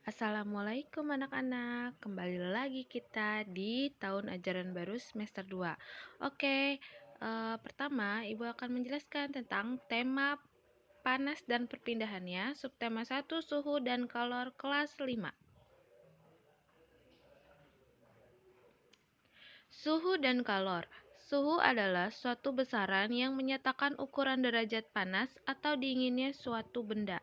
Assalamualaikum anak-anak, kembali lagi kita di tahun ajaran baru semester 2. Oke, pertama Ibu akan menjelaskan tentang tema panas dan perpindahannya, subtema 1 suhu dan kalor kelas 5. Suhu dan kalor. Suhu adalah suatu besaran yang menyatakan ukuran derajat panas atau dinginnya suatu benda.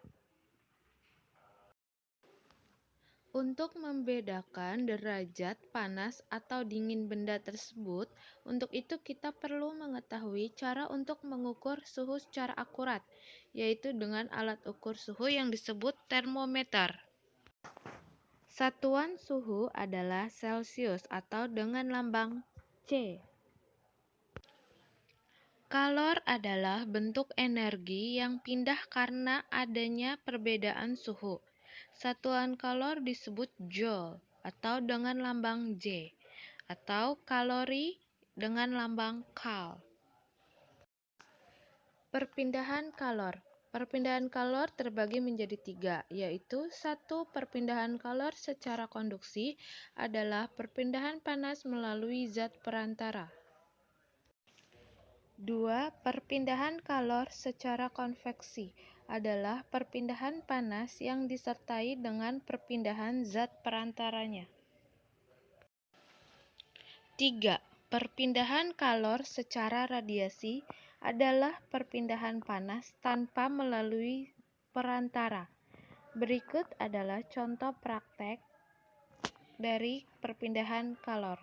Untuk membedakan derajat panas atau dingin benda tersebut, untuk itu kita perlu mengetahui cara untuk mengukur suhu secara akurat, yaitu dengan alat ukur suhu yang disebut termometer. Satuan suhu adalah Celcius atau dengan lambang C. Kalor adalah bentuk energi yang pindah karena adanya perbedaan suhu. Satuan kalor disebut joule atau dengan lambang J, atau kalori dengan lambang kal. Perpindahan kalor. Perpindahan kalor terbagi menjadi 3, yaitu 1. Perpindahan kalor secara konduksi adalah perpindahan panas melalui zat perantara. 2. Perpindahan kalor secara konveksi adalah perpindahan panas yang disertai dengan perpindahan zat perantaranya. 3. Perpindahan kalor secara radiasi adalah perpindahan panas tanpa melalui perantara. Berikut adalah contoh praktek dari perpindahan kalor.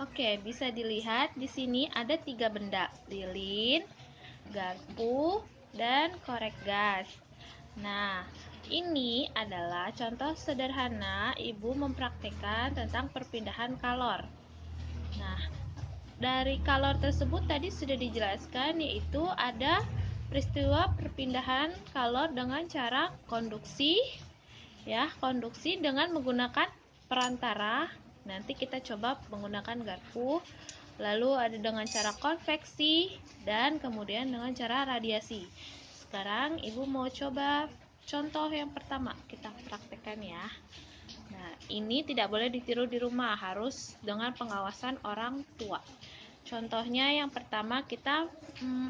Oke, bisa dilihat di sini ada 3 benda, lilin, garpu, dan korek gas. Nah, ini adalah contoh sederhana Ibu mempraktikkan tentang perpindahan kalor. Nah, dari kalor tersebut tadi sudah dijelaskan, yaitu ada peristiwa perpindahan kalor dengan cara konduksi, konduksi dengan menggunakan perantara. Nanti kita coba menggunakan garpu. Lalu ada dengan cara konveksi dan kemudian dengan cara radiasi. Sekarang Ibu mau coba contoh yang pertama, kita praktekkan ya. Nah, ini tidak boleh ditiru di rumah, harus dengan pengawasan orang tua. Contohnya yang pertama kita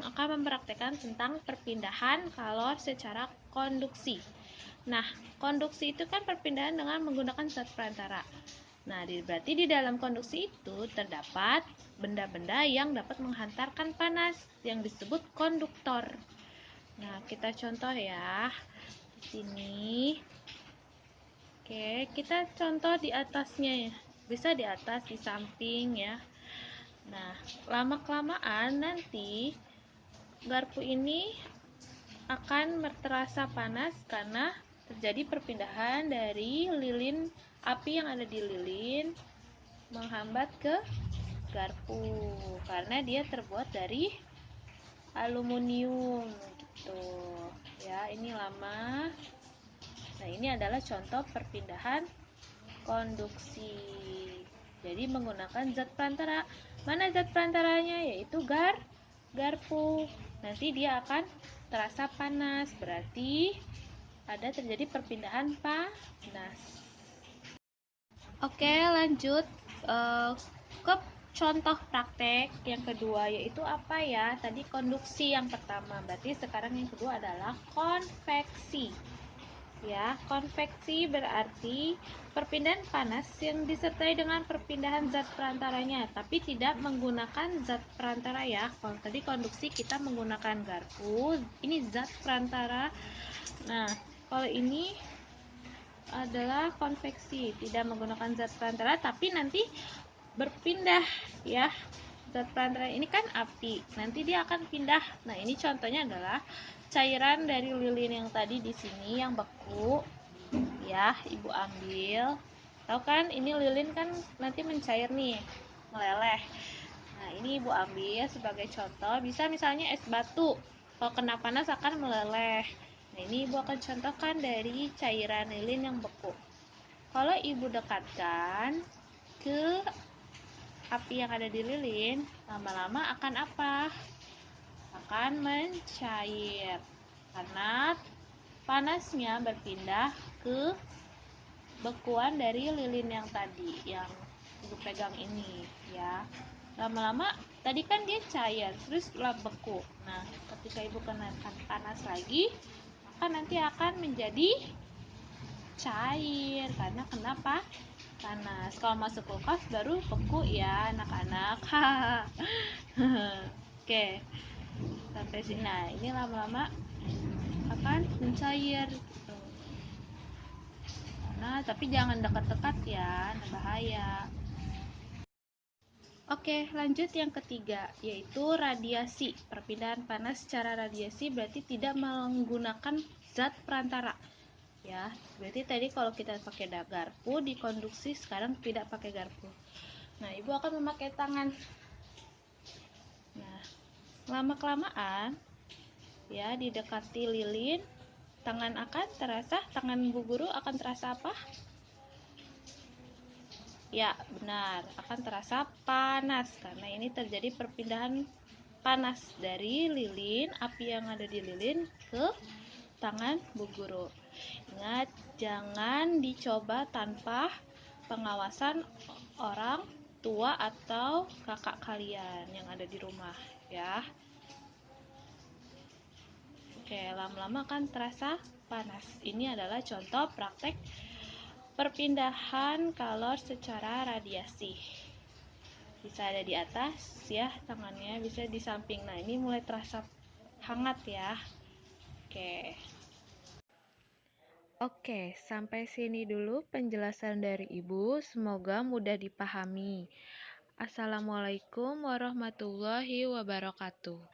akan mempraktekkan tentang perpindahan kalor secara konduksi. Nah, konduksi itu kan perpindahan dengan menggunakan zat perantara. Nah, berarti di dalam konduksi itu terdapat benda-benda yang dapat menghantarkan panas yang disebut konduktor. Nah, kita contoh ya. Di sini. Oke, kita contoh di atasnya ya. Bisa di atas, di samping ya. Nah, lama-kelamaan nanti garpu ini akan terasa panas karena terjadi perpindahan dari lilin api yang ada di lilin menghambat ke garpu karena dia terbuat dari aluminium gitu ya. Ini lama. Nah, ini adalah contoh perpindahan konduksi. Jadi menggunakan zat perantara. Mana zat perantaranya? Yaitu garpu. Nanti dia akan terasa panas, berarti ada terjadi perpindahan panas. Oke, lanjut ke contoh praktek yang kedua, yaitu apa ya? Tadi konduksi yang pertama, berarti sekarang yang kedua adalah konveksi. Ya, konveksi berarti perpindahan panas yang disertai dengan perpindahan zat perantaranya, tapi tidak menggunakan zat perantara ya. Kalau tadi konduksi kita menggunakan garpu, ini zat perantara. Nah, kalau ini adalah konveksi, tidak menggunakan zat perantara, tapi nanti berpindah ya. Zat perantara ini kan api, nanti dia akan pindah. Nah, ini contohnya adalah cairan dari lilin yang tadi di sini yang beku ya. Ibu ambil, tahu kan ini lilin kan nanti mencair nih, meleleh. Nah, ini Ibu ambil sebagai contoh, bisa misalnya es batu, kalau kena panas akan meleleh. Nah, ini Ibu akan contohkan dari cairan lilin yang beku. Kalau Ibu dekatkan ke api yang ada di lilin, lama-lama akan apa? Akan mencair karena panasnya berpindah ke bekuan dari lilin yang tadi, yang ibu pegang ini ya. Lama-lama tadi kan dia cair, terus beku. Nah, ketika ibu kenakan panas lagi, maka nanti akan menjadi cair. Karena kenapa? Panas. Kalau masuk kulkas baru beku ya, anak-anak. Oke, sampai sini. Nah, ini lama-lama akan mencair gitu. Nah, tapi jangan dekat-dekat ya, nah bahaya. Oke, lanjut yang ketiga, yaitu radiasi. Perpindahan panas secara radiasi berarti tidak menggunakan zat perantara. Ya, berarti tadi kalau kita pakai garpu di konduksi, sekarang tidak pakai garpu. Nah, ibu akan memakai tangan. Nah, lama-kelamaan ya didekati lilin, tangan bu guru akan terasa apa? Ya, benar, akan terasa panas karena ini terjadi perpindahan panas dari lilin, api yang ada di lilin ke tangan bu guru. Ingat, jangan dicoba tanpa pengawasan orang tua atau kakak kalian yang ada di rumah ya. Oke, lama-lama akan terasa panas. Ini adalah contoh praktek perpindahan kalor secara radiasi. Bisa ada di atas ya tangannya, bisa di samping. Nah, ini mulai terasa hangat ya. Oke, sampai sini dulu penjelasan dari Ibu. Semoga mudah dipahami. Assalamualaikum warahmatullahi wabarakatuh.